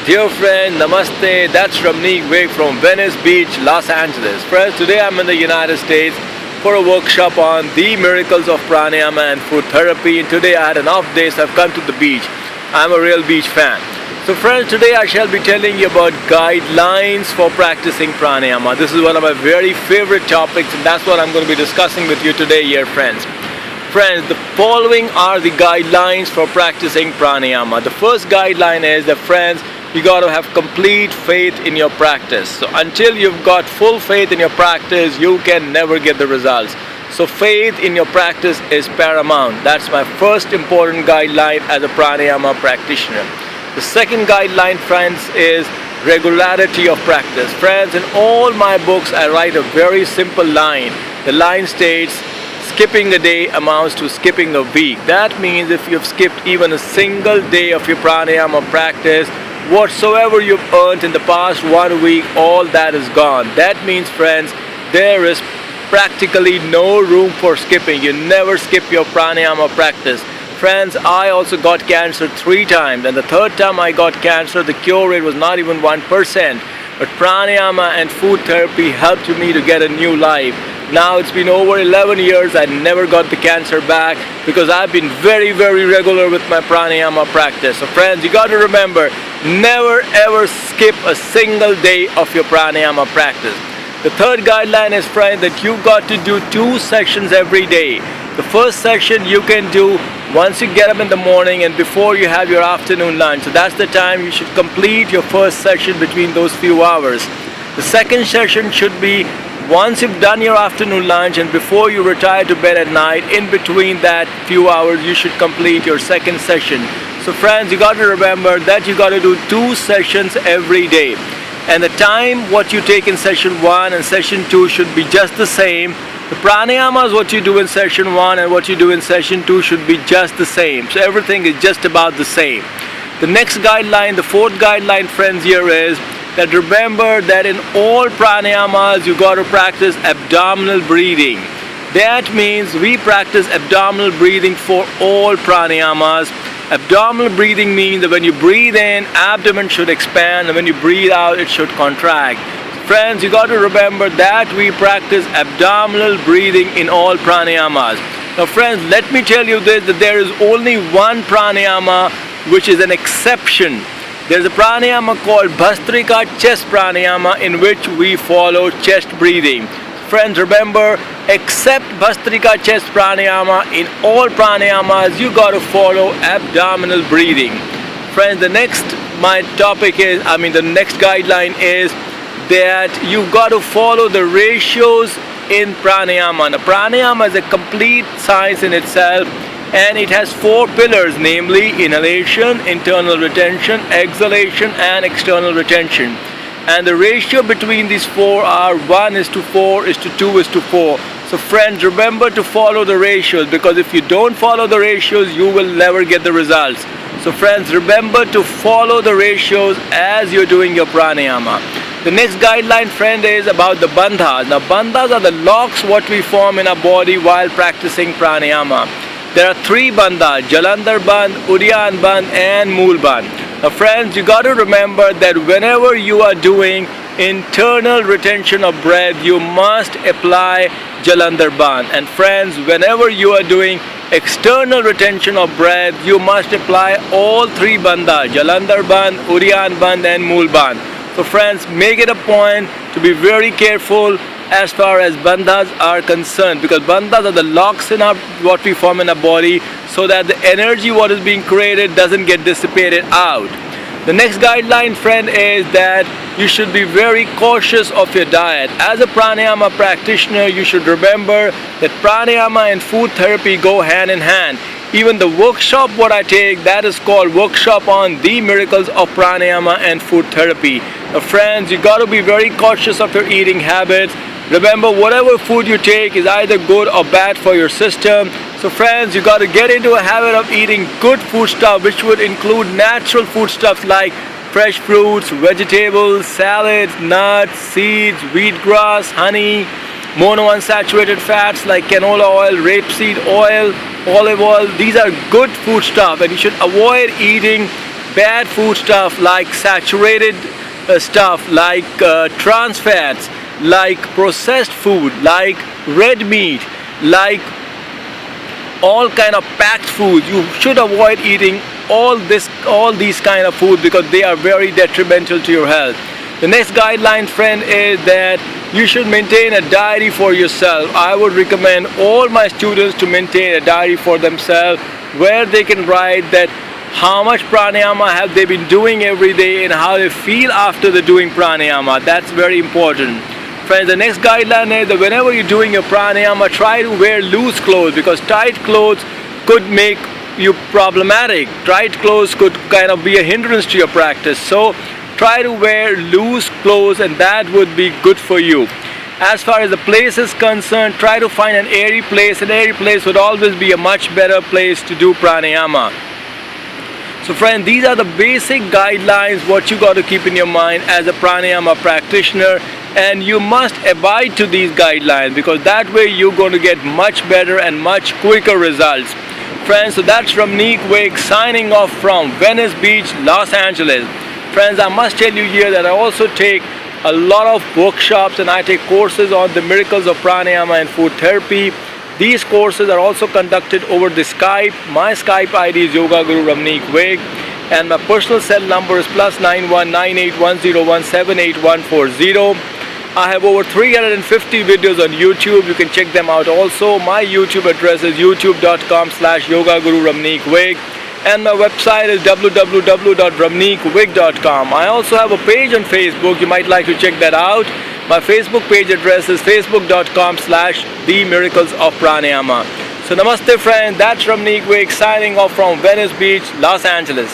Dear friend, Namaste, that's RAMNEEK WIG from Venice Beach, Los Angeles. Friends, today I'm in the United States for a workshop on the miracles of pranayama and food therapy. And today I had an off day, so I've come to the beach. I'm a real beach fan. So friends, today I shall be telling you about guidelines for practicing pranayama. This is one of my very favorite topics, and that's what I'm going to be discussing with you today here, friends. Friends, the following are the guidelines for practicing pranayama. The first guideline is that, friends, you got to have complete faith in your practice. So until you've got full faith in your practice, you can never get the results. So faith in your practice is paramount. That's my first important guideline as a pranayama practitioner. The second guideline, friends, is regularity of practice. Friends, in all my books I write a very simple line. The line states, skipping a day amounts to skipping a week. That means if you've skipped even a single day of your pranayama practice, whatsoever you've earned in the past 1 week, all that is gone. That means, friends, there is practically no room for skipping. You never skip your pranayama practice. Friends, I also got cancer 3 times, and the third time I got cancer, the cure rate was not even 1%. But pranayama and food therapy helped me to get a new life. Now it's been over 11 years, I never got the cancer back because I've been very regular with my pranayama practice. So friends, you got to remember, never ever skip a single day of your pranayama practice. The third guideline is, friends, that you got to do 2 sessions every day. The first session you can do once you get up in the morning and before you have your afternoon lunch. So that's the time you should complete your first session between those few hours. The second session should be once you've done your afternoon lunch and before you retire to bed at night. In between that few hours, you should complete your second session. So friends, you got to remember that you got to do 2 sessions every day. And the time what you take in session 1 and session 2 should be just the same. The pranayamas, what you do in session 1 and what you do in session 2 should be just the same. So everything is just about the same. The next guideline, the fourth guideline, friends, here is that remember that in all pranayamas you got to practice abdominal breathing. That means we practice abdominal breathing for all pranayamas. Abdominal breathing means that when you breathe in, abdomen should expand, and when you breathe out, it should contract. Friends, you got to remember that we practice abdominal breathing in all pranayamas. Now friends, let me tell you this, that there is only one pranayama which is an exception. There's a pranayama called Bhastrika chest pranayama in which we follow chest breathing. Friends, remember, except Bhastrika chest pranayama, in all pranayamas you got to follow abdominal breathing. Friends, the next the next guideline is that you got to follow the ratios in pranayama. Now, pranayama is a complete science in itself, and it has 4 pillars, namely inhalation, internal retention, exhalation, and external retention. And the ratio between these 4 are 1:4, 2:4. So friends, remember to follow the ratios, because if you don't follow the ratios, you will never get the results. So friends, remember to follow the ratios as you're doing your pranayama. The next guideline, friend, is about the bandhas. Now bandhas are the locks what we form in our body while practicing pranayama. There are 3 bandhas: Jalandhar Bandh, Udyan Bandh, and Mool Bandh. Now friends, you got to remember that whenever you are doing internal retention of breath, you must apply Jalandhar Bandh. And friends, whenever you are doing external retention of breath, you must apply all 3 bandhas: Jalandhar Bandh, Udyan Bandh, and Mool Bandh. So friends, make it a point to be very careful as far as bandhas are concerned, because bandhas are the locks in what we form in our body, so that the energy what is being created doesn't get dissipated out. The next guideline, friend, is that you should be very cautious of your diet. As a pranayama practitioner, you should remember that pranayama and food therapy go hand in hand. Even the workshop what I take, that is called Workshop on the Miracles of Pranayama and Food Therapy. Now friends, you got to be very cautious of your eating habits. Remember, whatever food you take is either good or bad for your system. So friends, you got to get into a habit of eating good food stuff, which would include natural food stuff like fresh fruits, vegetables, salads, nuts, seeds, wheatgrass, honey, monounsaturated fats like canola oil, rapeseed oil, olive oil. These are good food stuff, and you should avoid eating bad food stuff like saturated stuff, like trans fats, like processed food, like red meat, like all kind of packed food. You should avoid eating all these kind of food because they are very detrimental to your health. The next guideline, friend, is that you should maintain a diary for yourself. I would recommend all my students to maintain a diary for themselves where they can write that how much pranayama have they been doing every day and how they feel after the doing pranayama. That's very important. Friends, the next guideline is that whenever you're doing your pranayama, try to wear loose clothes because tight clothes could make you problematic. Tight clothes could kind of be a hindrance to your practice. So try to wear loose clothes and that would be good for you. As far as the place is concerned, try to find an airy place. An airy place would always be a much better place to do pranayama. So friend, these are the basic guidelines what you got to keep in your mind as a pranayama practitioner, and you must abide to these guidelines because that way you're going to get much better and much quicker results. Friends, so that's RAMNEEK WIG signing off from Venice Beach, Los Angeles. Friends, I must tell you here that I also take a lot of workshops and I take courses on the miracles of pranayama and food therapy. These courses are also conducted over the Skype. My Skype ID is Yoga Guru RAMNEEK WIG and my personal cell number is +91 9810178140. I have over 350 videos on YouTube. You can check them out also. My YouTube address is youtube.com/Yoga Guru RAMNEEK WIG and my website is www.ramneekwig.com. I also have a page on Facebook. You might like to check that out. My Facebook page address is facebook.com/The Miracles of Pranayama. So namaste friend, that's RAMNEEK WIG signing off from Venice Beach, Los Angeles.